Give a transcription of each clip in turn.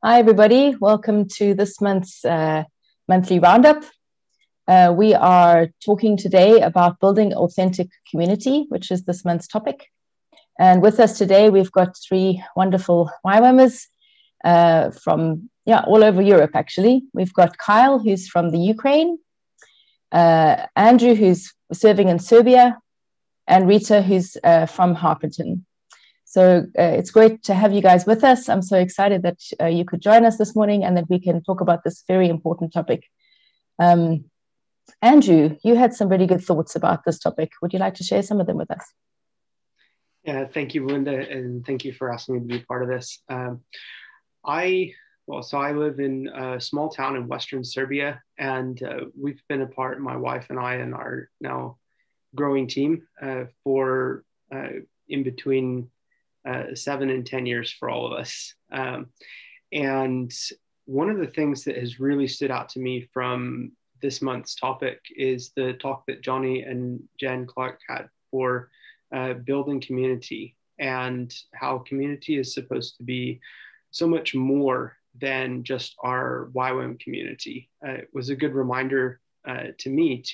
Hi, everybody. Welcome to this month's monthly roundup. We are talking today about building authentic community, which is this month's topic. And with us today, we've got three wonderful YWAMers from all over Europe, actually. We've got Kyle, who's from the Ukraine, Andrew, who's serving in Serbia, and Rita, who's from Harpenden. So it's great to have you guys with us. I'm so excited that you could join us this morning and that we can talk about this very important topic. Andrew, you had some really good thoughts about this topic. Would you like to share some of them with us? Yeah, thank you, Belinda, and thank you for asking me to be part of this. I live in a small town in Western Serbia, and we've been apart, my wife and I, and our now growing team for in between 7 and 10 years for all of us. And one of the things that has really stood out to me from this month's topic is the talk that Johnny and Jen Clark had for building community, and how community is supposed to be so much more than just our YWAM community. It was a good reminder to me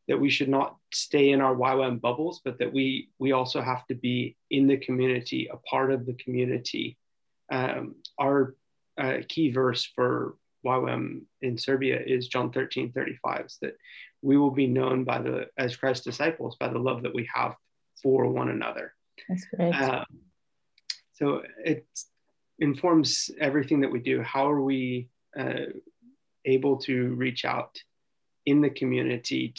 that we should not stay in our YWAM bubbles, but that we also have to be in the community, a part of the community. Our key verse for YWAM in Serbia is John 13:35, that we will be known as Christ's disciples by the love that we have for one another. That's great. So it informs everything that we do. How are we able to reach out in the community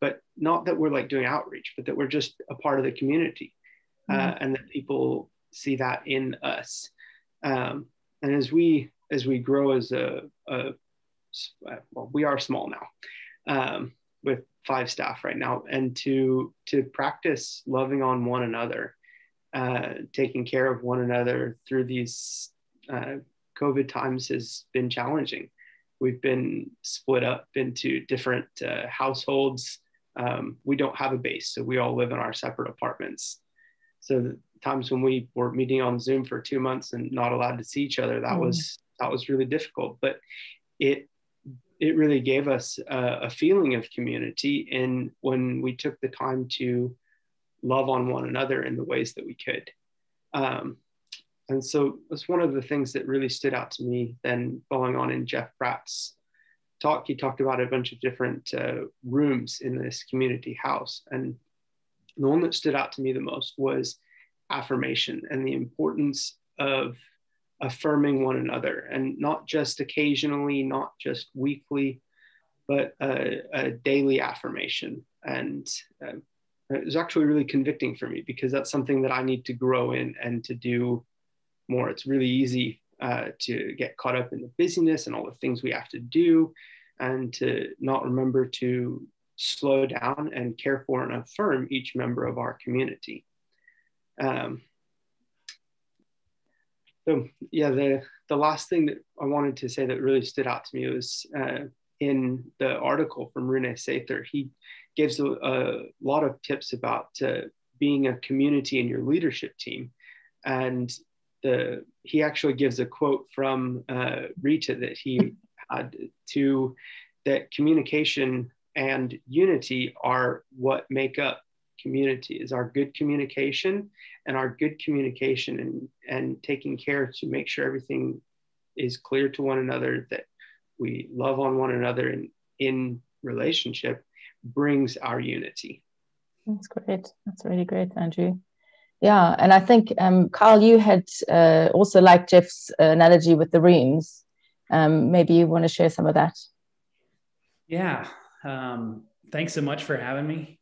but not that we're like doing outreach, but that we're just a part of the community, and that people see that in us. And as we grow as we are small now, with 5 staff right now, and to practice loving on one another, taking care of one another through these COVID times has been challenging. We've been split up into different households. We don't have a base, so we all live in our separate apartments. So the times when we were meeting on Zoom for 2 months and not allowed to see each other, that was really difficult. But it really gave us a feeling of community, and when we took the time to love on one another in the ways that we could. And so that's one of the things that really stood out to me. Then following on in Jeff Pratt's talk, he talked about a bunch of different rooms in this community house. And the one that stood out to me the most was affirmation, and the importance of affirming one another, and not just occasionally, not just weekly, but a daily affirmation. And it was actually really convicting for me, because that's something that I need to grow in and to do more. It's really easy to get caught up in the busyness and all the things we have to do, and to not remember to slow down and care for and affirm each member of our community. So yeah, the last thing that I wanted to say that really stood out to me was in the article from Rune Sather. He gives a lot of tips about being a community in your leadership team. And he actually gives a quote from Rita that he had that communication and unity are what make up community, is our good communication, and our good communication and taking care to make sure everything is clear to one another, that we love on one another in relationship, brings our unity. That's great. That's really great, Andrew. Yeah, and I think, Carl, you had also liked Jeff's analogy with the rooms. Maybe you want to share some of that. Yeah, thanks so much for having me.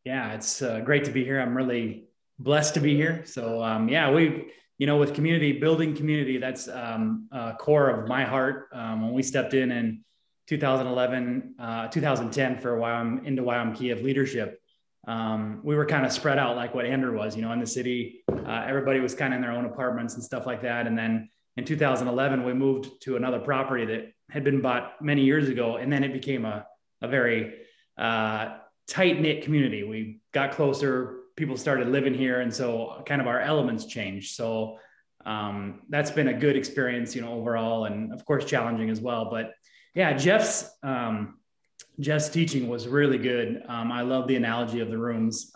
Yeah, it's great to be here. I'm really blessed to be here. So with community, building community, that's a core of my heart. When we stepped in 2010 for into YWAM Kyiv leadership, we were kind of spread out like what Andrew was, in the city. Everybody was kind of in their own apartments and stuff like that. And then in 2011, we moved to another property that had been bought many years ago. And then it became a very tight-knit community. We got closer, people started living here. And so kind of our elements changed. So that's been a good experience, overall, and of course challenging as well. But yeah, Jeff's teaching was really good. I love the analogy of the rooms.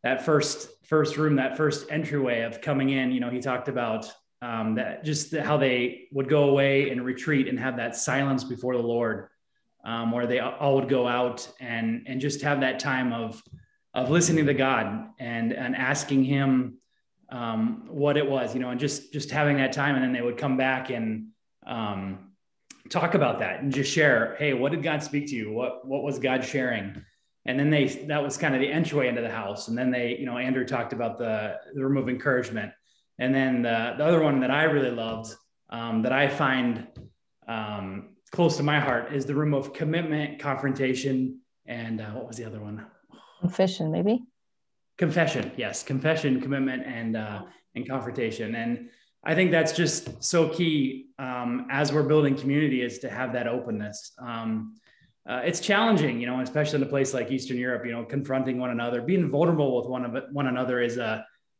That first room, that first entryway of coming in, he talked about that just how they would go away and retreat and have that silence before the Lord, where they all would go out and just have that time of listening to God and asking him what it was, and just having that time. And then they would come back and talk about that and just share, hey, what did God speak to you? What was God sharing? And then that was kind of the entryway into the house. And then Andrew talked about the room of encouragement. And then the other one that I really loved, that I find close to my heart, is the room of commitment, confrontation, and what was the other one? Confession, maybe. Confession, yes, confession, commitment, and confrontation. And I think that's just so key as we're building community, is to have that openness. It's challenging, especially in a place like Eastern Europe, confronting one another, being vulnerable with one another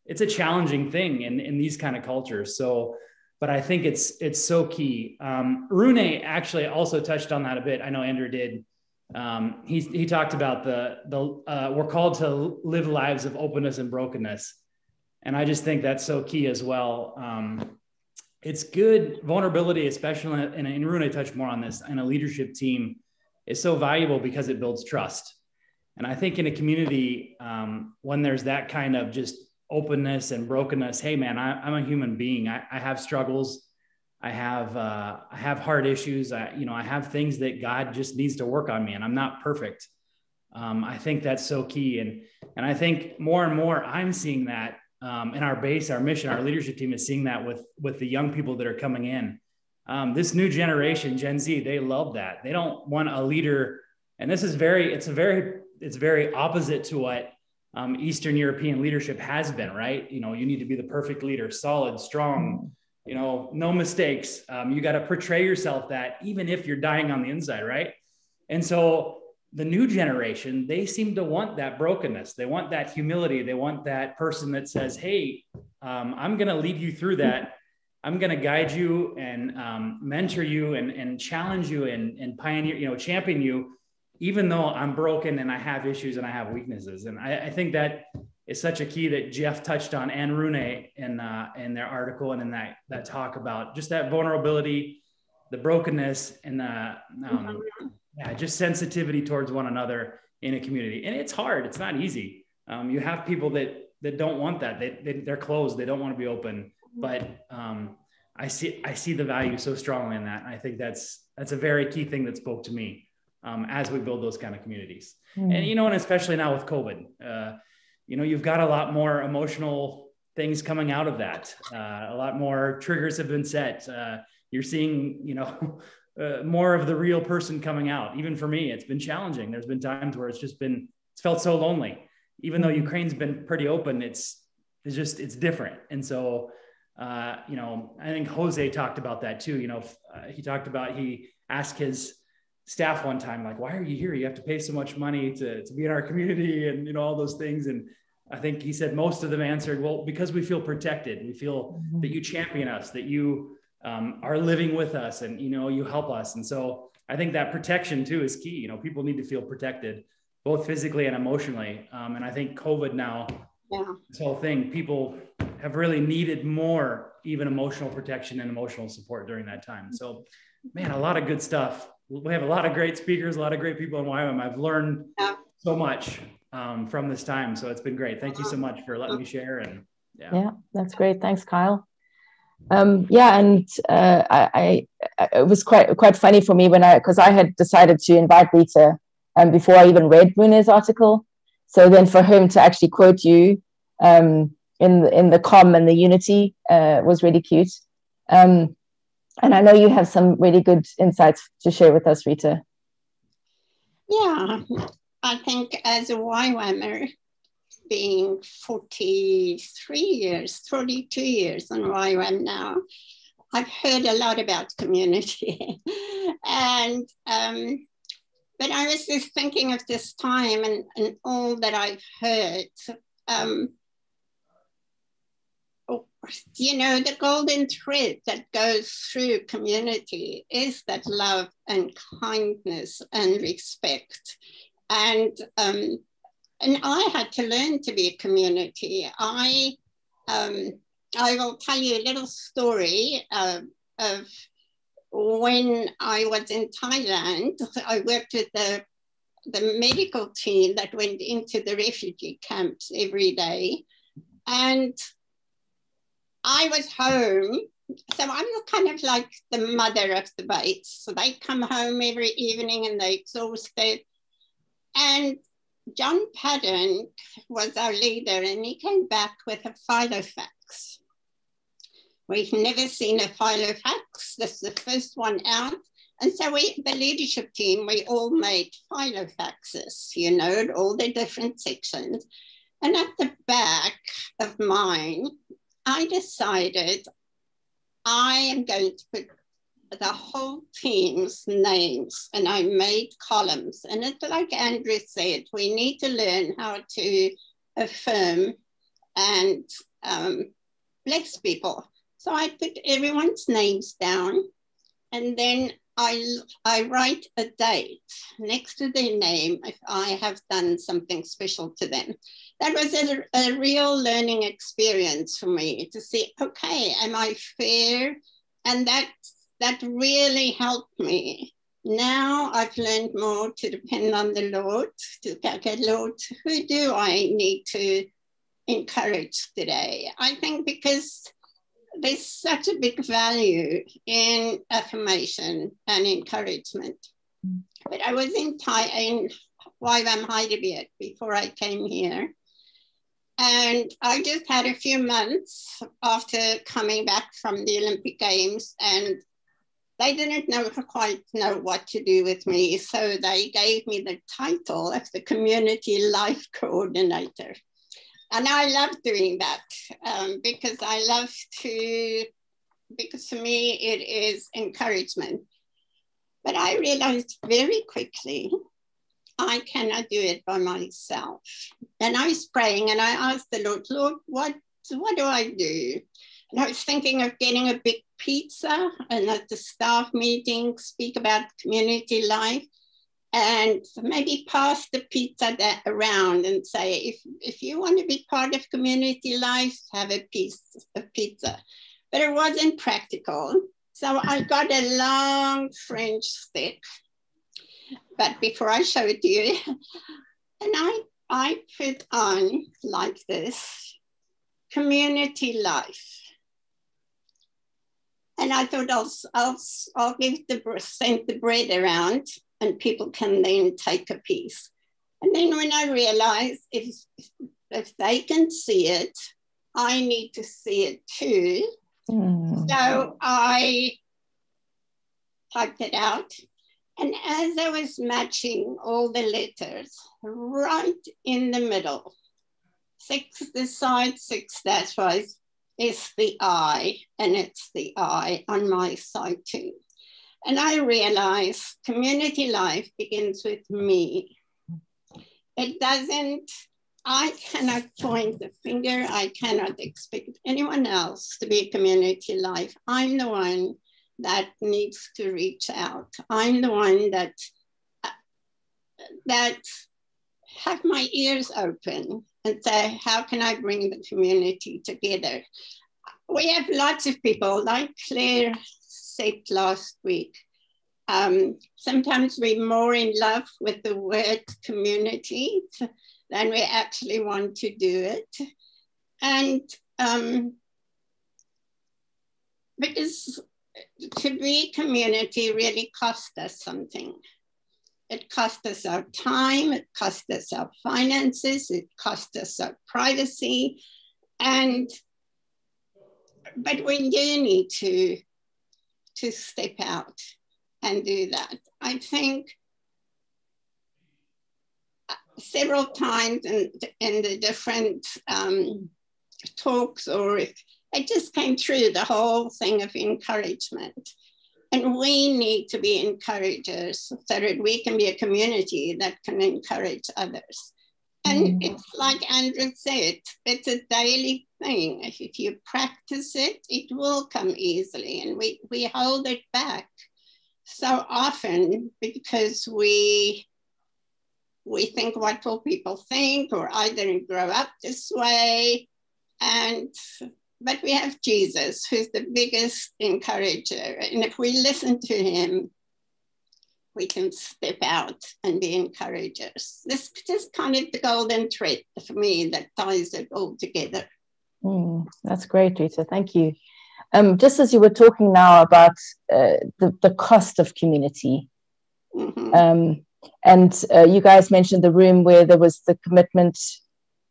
it's a challenging thing in these kind of cultures. So, but I think it's so key. Rune actually also touched on that a bit. I know Andrew did. He talked about we're called to live lives of openness and brokenness. And I just think that's so key as well. It's good. Vulnerability, especially, and Rune touched more on this, in a leadership team, is so valuable because it builds trust. And I think in a community, when there's that kind of just openness and brokenness, hey man, I'm a human being. I have struggles. I have hard issues. I have things that God just needs to work on me, and I'm not perfect. I think that's so key. And I think more and more I'm seeing that in our base, our mission, our leadership team is seeing that with the young people that are coming in. This new generation, Gen Z, they love that. They don't want a leader. And this is it's very opposite to what Eastern European leadership has been, right? You need to be the perfect leader, solid, strong, no mistakes. You got to portray yourself that, even if you're dying on the inside, right? And so the new generation, they seem to want that brokenness. They want that humility. They want that person that says, hey, I'm going to lead you through that. I'm going to guide you and mentor you and challenge you and pioneer, champion you, even though I'm broken and I have issues and I have weaknesses. And I think that is such a key that Jeff touched on, and Rune in their article and in that talk about just that vulnerability, the brokenness, and just sensitivity towards one another in a community. And it's hard. It's not easy. You have people that don't want that. They're closed. They don't want to be open. But I see the value so strongly in that. And I think that's a very key thing that spoke to me as we build those kind of communities. And, and especially now with COVID, you've got a lot more emotional things coming out of that. A lot more triggers have been set. You're seeing, more of the real person coming out. Even for me, it's been challenging. There's been times where it's felt so lonely. Even though Ukraine's been pretty open, it's different. And so, I think Jose talked about that too. He talked about, he asked his staff one time, like, why are you here? You have to pay so much money to be in our community and, all those things. And I think he said most of them answered, well, because we feel protected. We feel that you champion us, that you are living with us and, you help us. And so I think that protection too is key. People need to feel protected, both physically and emotionally. And I think COVID now, this whole thing, people have really needed more, even emotional protection and emotional support during that time. So, man, a lot of good stuff. We have a lot of great speakers, a lot of great people in YWAM. I've learned so much from this time. So it's been great. Thank you so much for letting me share. And yeah, that's great. Thanks, Kyle. It was quite funny for me because I had decided to invite Rita before I even read Rune's article. So then for him to actually quote you in the calm and the unity was really cute. And I know you have some really good insights to share with us, Rita. Yeah, I think as a YWAMer, being 42 years on YWAM now, I've heard a lot about community. And but I was just thinking of this time and all that I've heard. you know, the golden thread that goes through community is that love and kindness and respect. And I had to learn to be a community. I will tell you a little story of when I was in Thailand. I worked with the medical team that went into the refugee camps every day. And I was home. So I'm kind of like the mother of the base. So they come home every evening and they're exhausted. And John Padden was our leader, and he came back with a filofax. We've never seen a filofax. This is the first one out. And so the leadership team, we all made filofaxes, you know, all the different sections. And at the back of mine, I decided I am going to put the whole team's names, and I made columns. And it's like Andrew said, we need to learn how to affirm and bless people. So I put everyone's names down, and then I write a date next to their name if I have done something special to them. That was a real learning experience for me to see, okay, am I fair? And that really helped me. Now I've learned more to depend on the Lord, to go, okay, Lord, who do I need to encourage today? I think because there's such a big value in affirmation and encouragement. But I was in YWAM Harpenden before I came here. And I just had a few months after coming back from the Olympic Games, and they didn't quite know what to do with me. So they gave me the title of the Community Life Coordinator. And I love doing that because for me, it is encouragement. But I realized very quickly, I cannot do it by myself. And I was praying and I asked the Lord, what do I do? And I was thinking of getting a big pizza and at the staff meeting, speak about community life, and maybe pass the pizza around and say, if you want to be part of community life, have a piece of pizza. But it wasn't practical. So I got a long French stick. But before I show it to you, and I put on like this, community life. And I thought I'll send the bread around and people can then take a piece. And then when I realized if they can see it, I need to see it too. So I typed it out. And as I was matching all the letters, right in the middle, 6 this side, 6 that side, is the I, and it's the I on my side too. And I realized community life begins with me. It doesn't, I cannot point the finger, I cannot expect anyone else to be community life. I'm the one that needs to reach out. I'm the one that have my ears open and say, how can I bring the community together? We have lots of people, like Claire said last week. Sometimes we're more in love with the word community than we actually want to do it. And because to be community really cost us something. It cost us our time, it cost us our finances, it cost us our privacy. But we do need to step out and do that. I think several times in the different talks, or it just came through the whole thing of encouragement. And we need to be encouragers so that we can be a community that can encourage others. And it's like Andrew said, it's a daily thing. If you practice it, it will come easily. And we hold it back so often because we think, what will people think? Or I didn't grow up this way. But we have Jesus, who's the biggest encourager. And if we listen to him, we can step out and be encouragers. This is kind of the golden thread for me that ties it all together. That's great, Rita. Thank you. Just as you were talking now about the cost of community, and you guys mentioned the room where there was the commitment,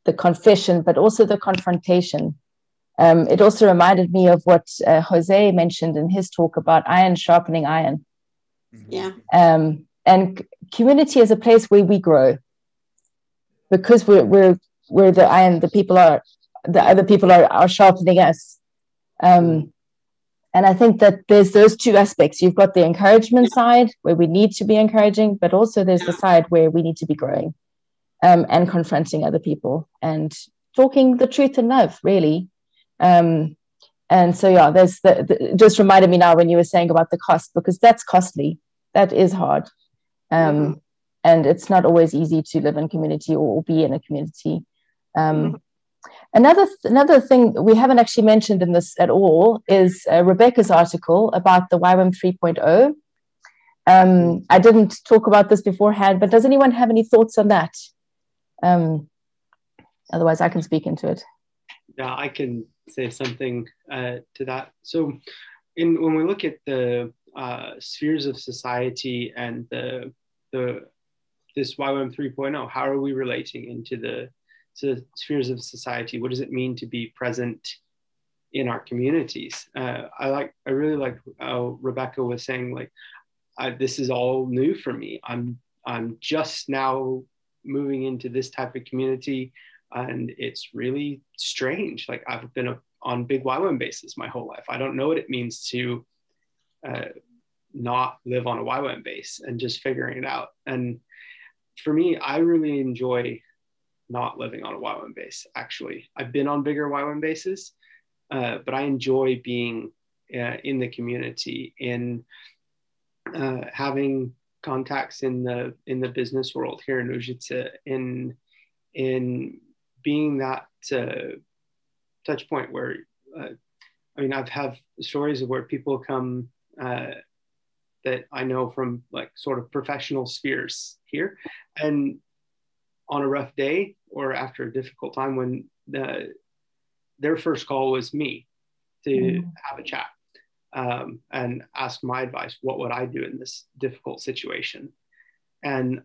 the confession, but also the confrontation. It also reminded me of what Jose mentioned in his talk about iron sharpening iron. Yeah. And community is a place where we grow, because we're the iron. The other people are sharpening us. And I think that there's those two aspects. You've got the encouragement side where we need to be encouraging, but also there's the side where we need to be growing, and confronting other people and talking the truth in love, really. And so, yeah, there's just reminded me now when you were saying about the cost, because that's costly. That is hard. And it's not always easy to live in community or be in a community. Another thing we haven't actually mentioned in this at all is Rebecca's article about the YWAM 3.0. I didn't talk about this beforehand, but does anyone have any thoughts on that? Otherwise, I can speak into it. Yeah, I can say something to that. So when we look at the spheres of society and this YWAM 3.0, how are we relating into the spheres of society? What does it mean to be present in our communities? I really like how Rebecca was saying, like, this is all new for me. I'm just now moving into this type of community, and it's really strange. Like, I've been on big YWAM bases my whole life. I don't know what it means to not live on a YWAM base and just figuring it out. And for me, I really enjoy not living on a YWAM base. Actually, I've been on bigger YWAM bases, but I enjoy being in the community, in having contacts in the business world here in Uzice, in being that touch point where I've had stories of where people come that I know from, like, sort of professional spheres here, and on a rough day or after a difficult time, when their first call was me to have a chat and ask my advice. What would I do in this difficult situation? And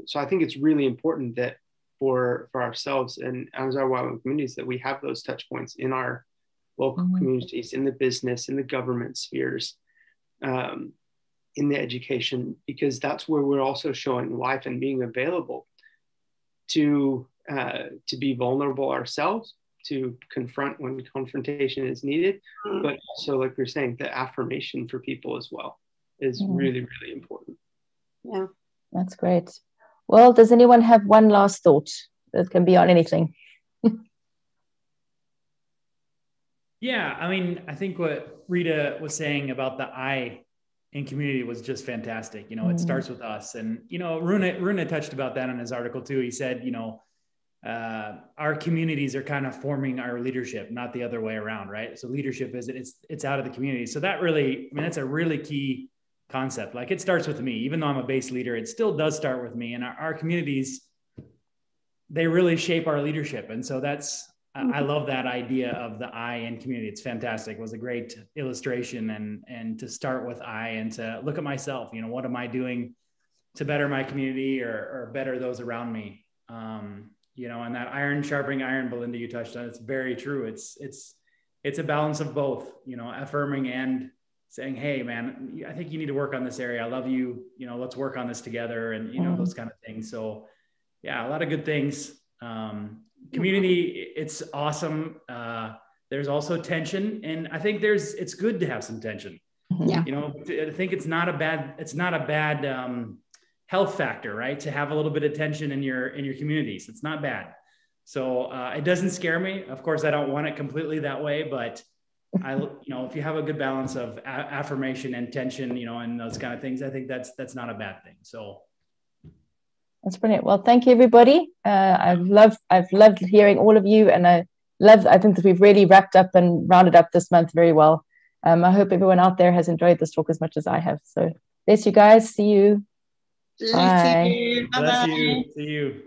so I think it's really important that for ourselves and as our YWAM communities, that we have those touch points in our local communities, in the business, in the government spheres, in the education, because that's where we're also showing life and being available to be vulnerable ourselves, to confront when confrontation is needed, but also, like we're saying, the affirmation for people as well is really, really important. Yeah, that's great. Well, does anyone have one last thought that can be on anything? Yeah, I mean, I think what Rita was saying about the I in community was just fantastic. You know, it starts with us. And, you know, Rune touched about that in his article too. He said, you know, our communities are kind of forming our leadership, not the other way around, right? So leadership it's out of the community. So that really, I mean, that's a really key concept. Like, it starts with me. Even though I'm a base leader, it still does start with me. And our communities, they really shape our leadership. And so that's, I love that idea of the I in community. It's fantastic. It was a great illustration, and to start with I and to look at myself, you know, what am I doing to better my community or better those around me? You know, and that iron sharpening iron, Belinda, you touched on, it's very true. It's a balance of both, you know, affirming and saying, hey man, I think you need to work on this area. I love you, you know, let's work on this together, and, you know, those kind of things. So yeah, a lot of good things. Community, it's awesome. There's also tension, and I think it's good to have some tension. Yeah. You know, I think it's not a bad health factor, right? To have a little bit of tension in your communities. It's not bad. So it doesn't scare me. Of course, I don't want it completely that way, but if you have a good balance of affirmation and tension, and those kind of things, I think that's not a bad thing. So that's brilliant. Well, thank you, everybody. I've loved hearing all of you, and I think that we've really wrapped up and rounded up this month very well. I hope everyone out there has enjoyed this talk as much as I have. So bless you guys. See you. Bless you. Bless you. See you.